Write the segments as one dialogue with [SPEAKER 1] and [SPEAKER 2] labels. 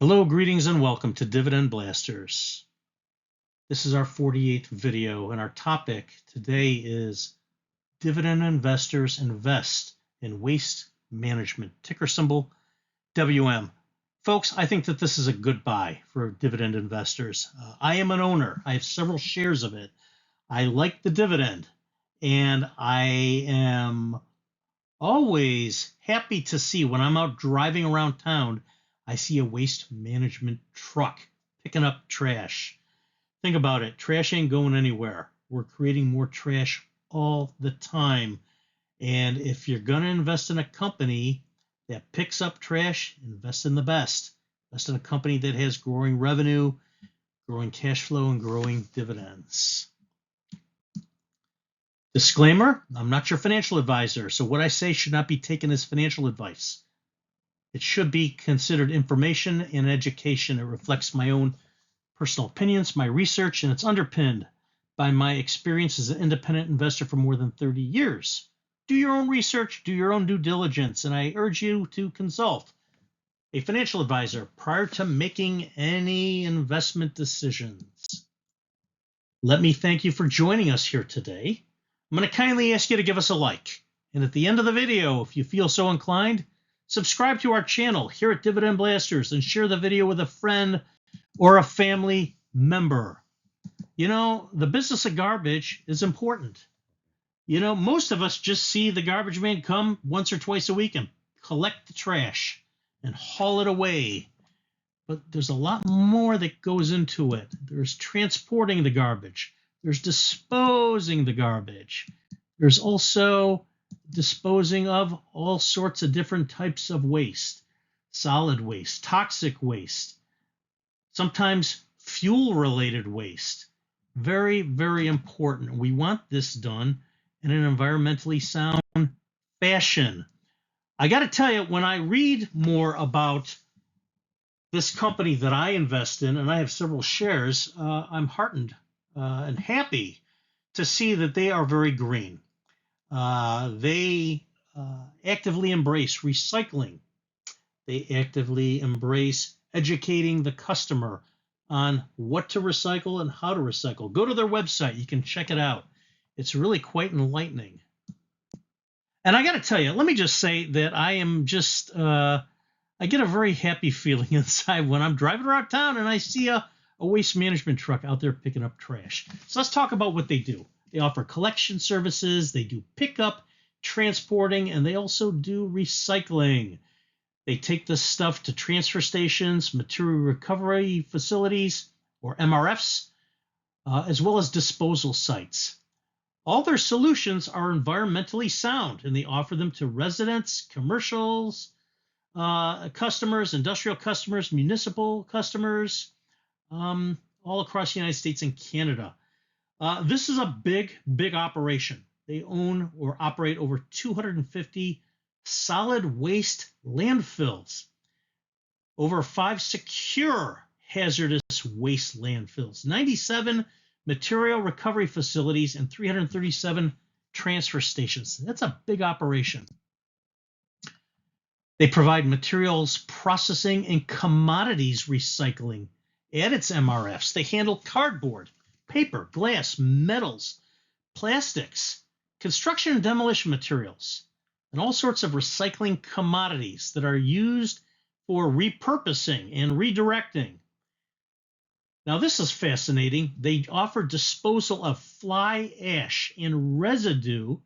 [SPEAKER 1] Hello, greetings, and welcome to Dividend Blasters. This is our 48th video, and our topic today is Dividend Investors Invest in Waste Management, ticker symbol WM. Folks, I think that this is a good buy for dividend investors. I am an owner. I have several shares of it. I like the dividend, and I am always happy to see when I'm out driving around town, I see a waste management truck picking up trash. Think about it. Trash ain't going anywhere. We're creating more trash all the time. And if you're going to invest in a company that picks up trash, invest in the best. Invest in a company that has growing revenue, growing cash flow, and growing dividends. Disclaimer, I'm not your financial advisor, so what I say should not be taken as financial advice. It should be considered information and education. It reflects my own personal opinions, my research, and it's underpinned by my experience as an independent investor for more than 30 years. Do your own research, do your own due diligence, and I urge you to consult a financial advisor prior to making any investment decisions. Let me thank you for joining us here today. I'm going to kindly ask you to give us a like. And at the end of the video, if you feel so inclined, subscribe to our channel here at Dividend Blasters and share the video with a friend or a family member. You know, the business of garbage is important. You know, most of us just see the garbage man come once or twice a week and collect the trash and haul it away. But there's a lot more that goes into it. There's transporting the garbage. There's disposing the garbage. There's also disposing of all sorts of different types of waste, solid waste, toxic waste, sometimes fuel-related waste. Very, very important. We want this done in an environmentally sound fashion. I got to tell you, when I read more about this company that I invest in, and I have several shares, I'm heartened and happy to see that they are very green. They actively embrace recycling. They actively embrace educating the customer on what to recycle and how to recycle. Go to their website. You can check it out. It's really quite enlightening. And I got to tell you, let me just say that I am just, I get a very happy feeling inside when I'm driving around town and I see a waste management truck out there picking up trash. So let's talk about what they do. They offer collection services, they do pickup, transporting, and they also do recycling. They take this stuff to transfer stations, material recovery facilities, or MRFs, as well as disposal sites. All their solutions are environmentally sound, and they offer them to residents, commercials, customers, industrial customers, municipal customers, all across the United States and Canada. This is a big, big operation. They own or operate over 250 solid waste landfills, over 5 secure hazardous waste landfills, 97 material recovery facilities, and 337 transfer stations. That's a big operation. They provide materials processing and commodities recycling at its MRFs. They handle cardboard, paper, glass, metals, plastics, construction and demolition materials, and all sorts of recycling commodities that are used for repurposing and redirecting. Now, this is fascinating. They offer disposal of fly ash and residue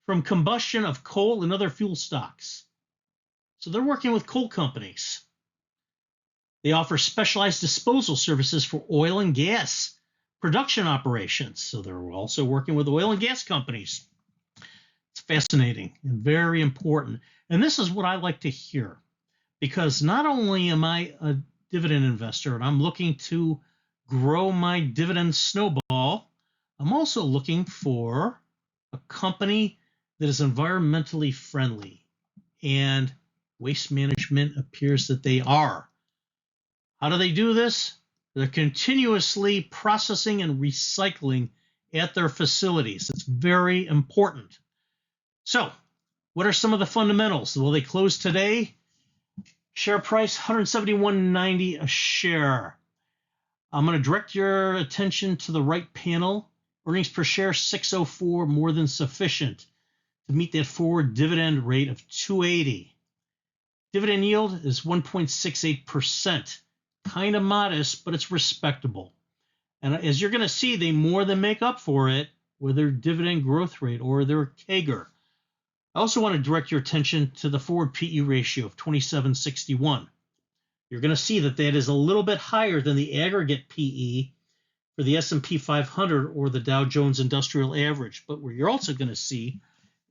[SPEAKER 1] from combustion of coal and other fuel stocks. So they're working with coal companies. They offer specialized disposal services for oil and gas production operations. So they're also working with oil and gas companies. It's fascinating and very important. And this is what I like to hear, because not only am I a dividend investor and I'm looking to grow my dividend snowball, I'm also looking for a company that is environmentally friendly. And Waste Management appears that they are. How do they do this? They're continuously processing and recycling at their facilities. It's very important. So, what are some of the fundamentals? Well, they closed today Share price, $171.90 a share. I'm going to direct your attention to the right panel. Earnings per share, 604, more than sufficient to meet that forward dividend rate of 280. Dividend yield is 1.68%. Kind of modest, but it's respectable. And as you're going to see, they more than make up for it with their dividend growth rate or their cagr. I also want to direct your attention to the forward PE ratio of 27.61. You're going to see that that is a little bit higher than the aggregate PE for the S&P 500 or the Dow Jones Industrial Average. But what you're also going to see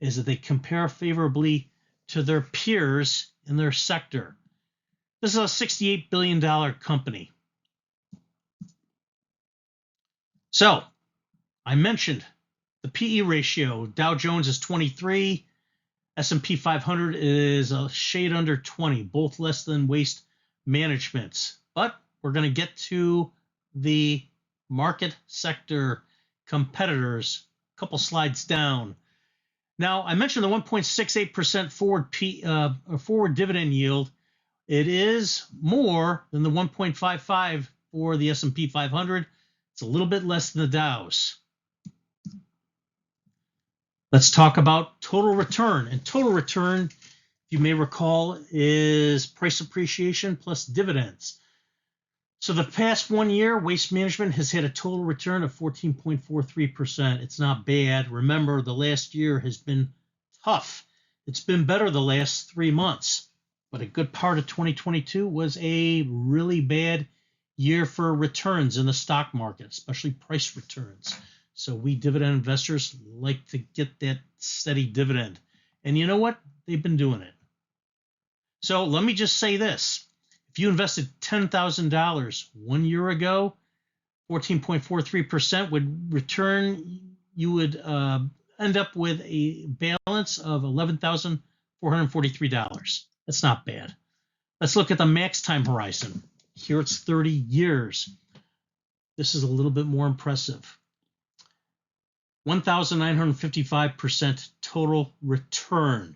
[SPEAKER 1] is that they compare favorably to their peers in their sector. This is a $68 billion company. So I mentioned the PE ratio. Dow Jones is 23. S&P 500 is a shade under 20, both less than Waste Management's. But we're going to get to the market sector competitors a couple slides down. Now, I mentioned the 1.68% forward dividend yield. It is more than the 1.55 for the S&P 500. It's a little bit less than the Dow's. Let's talk about total return. And total return, if you may recall, is price appreciation plus dividends. So the past 1 year, Waste Management has had a total return of 14.43%. It's not bad. Remember, the last year has been tough. It's been better the last 3 months. But a good part of 2022 was a really bad year for returns in the stock market, especially price returns. So we dividend investors like to get that steady dividend. And you know what? They've been doing it. So let me just say this. If you invested $10,000 1 year ago, 14.43% would return, you would end up with a balance of $11,443. That's not bad. Let's look at the max time horizon. Here it's 30 years. This is a little bit more impressive. 1,955% total return.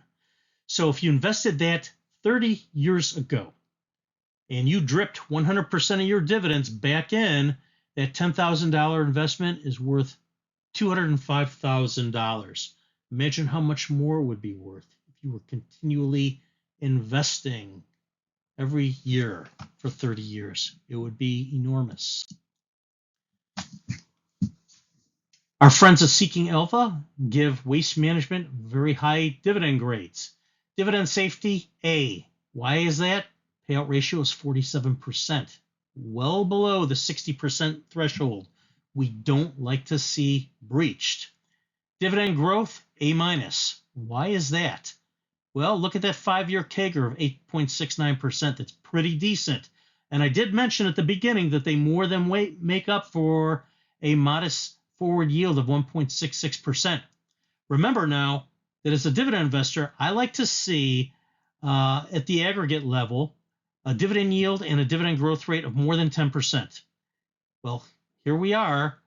[SPEAKER 1] So if you invested that 30 years ago and you dripped 100% of your dividends back in, that $10,000 investment is worth $205,000. Imagine how much more it would be worth if you were continually investing every year for 30 years. It would be enormous. Our friends at Seeking Alpha give Waste Management very high dividend grades. Dividend safety, A. Why is that? Payout ratio is 47%, well below the 60% threshold we don't like to see breached. Dividend growth, A-. Why is that? Well, look at that 5-year cagr of 8.69%. That's pretty decent. And I did mention at the beginning that they more than make up for a modest forward yield of 1.66%. Remember now that as a dividend investor, I like to see at the aggregate level a dividend yield and a dividend growth rate of more than 10%. Well, here we are.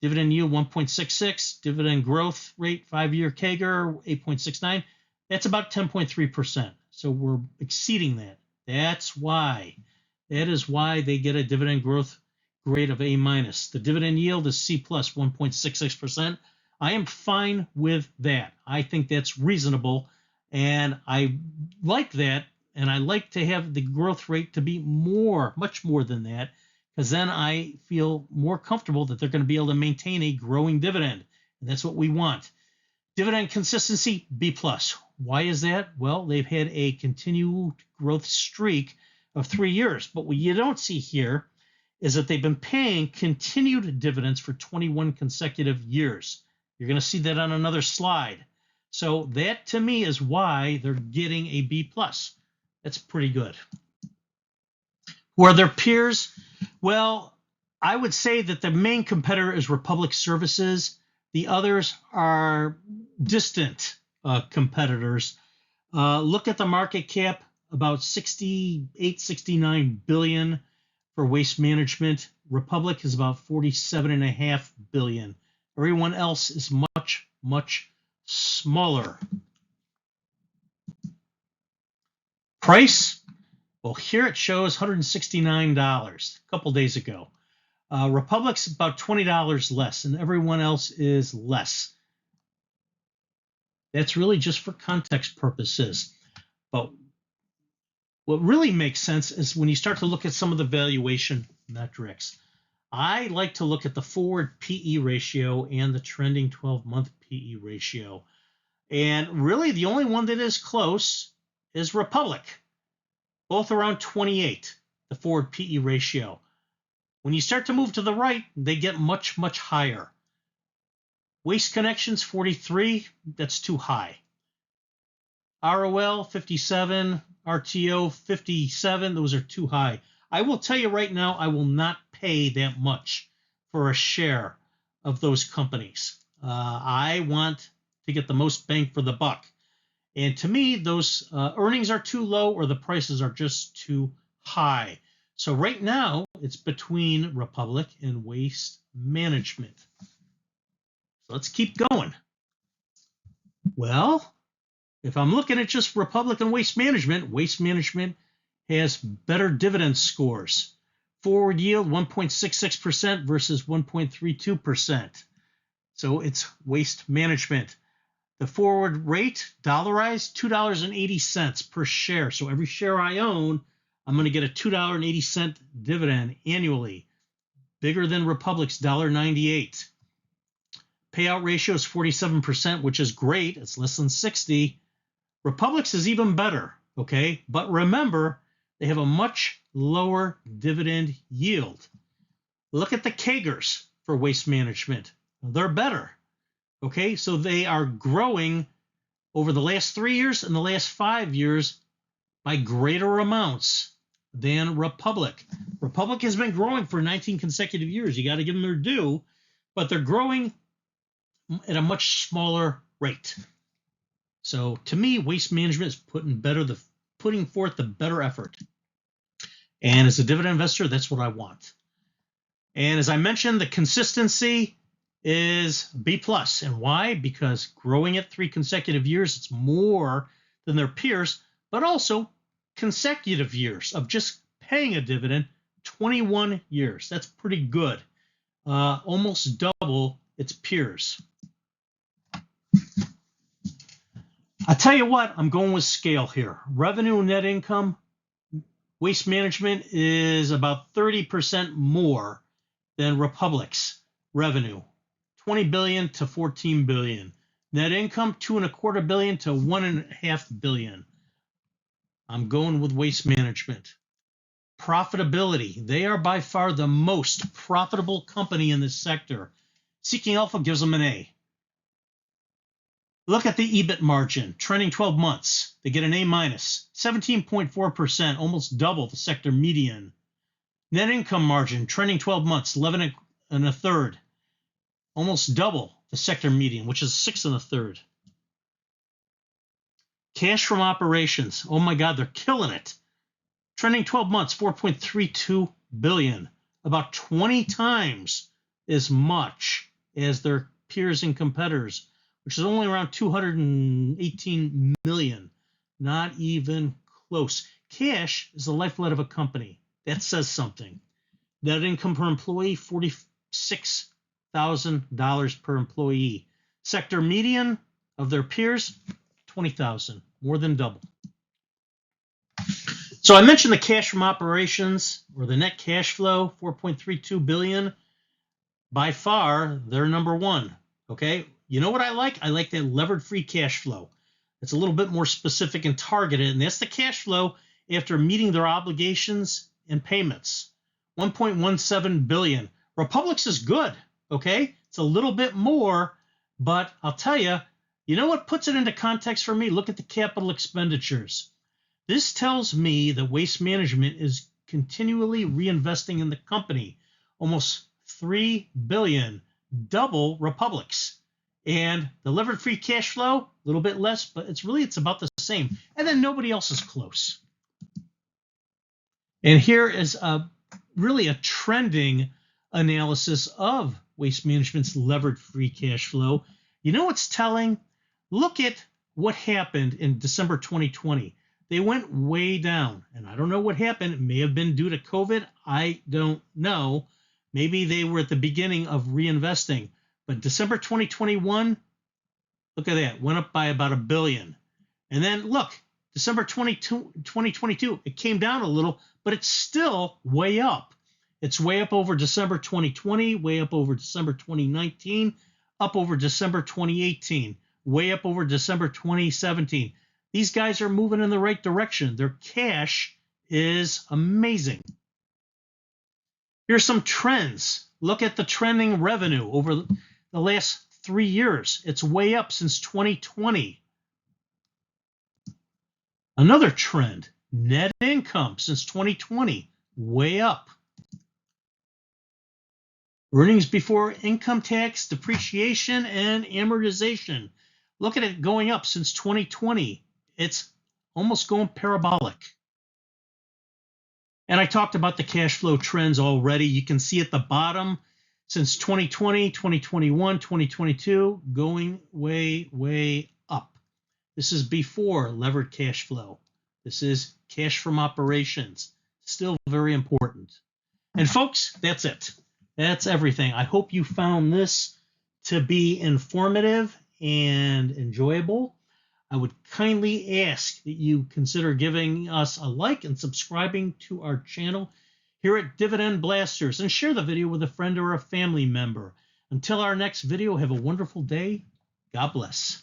[SPEAKER 1] Dividend yield 1.66, dividend growth rate 5-year cagr 8.69. That's about 10.3%. So we're exceeding that. That is why they get a dividend growth grade of A-. The dividend yield is C+, 1.66%. I am fine with that. I think that's reasonable, and I like that, and I like to have the growth rate to be much more than that, because then I feel more comfortable that they're going to be able to maintain a growing dividend, and that's what we want. Dividend consistency, B+. Why is that? Well, they've had a continued growth streak of 3 years, but what you don't see here is that they've been paying continued dividends for 21 consecutive years. You're going to see that on another slide. So that, to me, is why they're getting a B+. That's pretty good. Who are their peers? Well, I would say that the main competitor is Republic Services. The others are distant competitors. Look at the market cap, about 69 billion. For Waste Management. Republic is about 47.5 billion. Everyone else is much, much smaller. Price, Well, here it shows $169 a couple days ago. Republic's about $20 less, and everyone else is less. That's really just for context purposes. But what really makes sense is when you start to look at some of the valuation metrics. I like to look at the forward PE ratio and the trending 12-month PE ratio. And really the only one that is close is Republic, both around 28, the forward PE ratio. When you start to move to the right, they get much, much higher. Waste Connections, 43, that's too high. ROL, 57, RTO, 57, those are too high. I will tell you right now, I will not pay that much for a share of those companies. I want to get the most bang for the buck. And to me, those earnings are too low or the prices are just too high. So right now, it's between Republic and Waste Management. So let's keep going. Well, if I'm looking at just Republic and Waste Management has better dividend scores. Forward yield 1.66% versus 1.32%. So it's Waste Management. The forward rate, dollarized, $2.80 per share. So every share I own, I'm going to get a $2.80 dividend annually. Bigger than Republic's $1.98. Payout ratio is 47%, which is great. It's less than 60. Republic's is even better, okay? But remember, they have a much lower dividend yield. Look at the CAGRs for Waste Management. They're better, okay? So they are growing over the last 3 years and the last 5 years by greater amounts than Republic. Republic has been growing for 19 consecutive years. You got to give them their due, but they're growing at a much smaller rate. So to me, Waste Management is putting forth the better effort. And as a dividend investor, that's what I want. And as I mentioned, the consistency is B+. And why? Because growing at 3 consecutive years, it's more than their peers, but also consecutive years of just paying a dividend, 21 years. That's pretty good. Almost double its peers. I tell you what, I'm going with scale here. Revenue and net income, Waste Management is about 30% more than Republic's revenue, $20 billion to $14 billion. Net income, $2.25 billion to $1.5 billion. I'm going with Waste Management. Profitability, they are by far the most profitable company in this sector. Seeking Alpha gives them an A. Look at the EBIT margin, trending 12 months. They get an A-, 17.4%, almost double the sector median. Net income margin, trending 12 months, 11 1/3, almost double the sector median, which is 6 1/3. Cash from operations, oh my God, they're killing it. Trending 12 months, $4.32 billion, about 20 times as much as their peers and competitors, which is only around 218 million, not even close. Cash is the lifeblood of a company. That says something. Net income per employee, $46,000 per employee. Sector median of their peers, 20,000, more than double. So I mentioned the cash from operations, or the net cash flow, $4.32 billion. By far, they're number one, okay? You know what I like? I like that levered free cash flow. It's a little bit more specific and targeted, and that's the cash flow after meeting their obligations and payments. $1.17 billion. Republic's is good, okay? It's a little bit more, but I'll tell you, you know what puts it into context for me? Look at the capital expenditures. This tells me that Waste Management is continually reinvesting in the company, almost $3 billion, double Republic's. And the levered free cash flow, a little bit less, but it's about the same. And then nobody else is close. And here is really a trending analysis of Waste Management's levered free cash flow. You know what's telling? Look at what happened in December 2020. they went way down. And I don't know what happened. It may have been due to COVID. I don't know. Maybe they were at the beginning of reinvesting. But December 2021, look at that, went up by about $1 billion. And then look, December 2022, it came down a little, but it's still way up. It's way up over December 2020, way up over December 2019, up over December 2018, way up over December 2017. These guys are moving in the right direction. Their cash is amazing. Here's some trends. Look at the trending revenue over the last 3 years. It's way up since 2020. Another trend, net income since 2020, way up. Earnings before income tax, depreciation, and amortization. Look at it going up since 2020. It's almost going parabolic. And I talked about the cash flow trends already. You can see at the bottom, since 2020, 2021, 2022, going way, way up. This is before levered cash flow. This is cash from operations. Still very important. And folks, that's it. That's everything. I hope you found this to be informative and enjoyable. I would kindly ask that you consider giving us a like and subscribing to our channel here at Dividend Blasters, and share the video with a friend or a family member. Until our next video, have a wonderful day. God bless.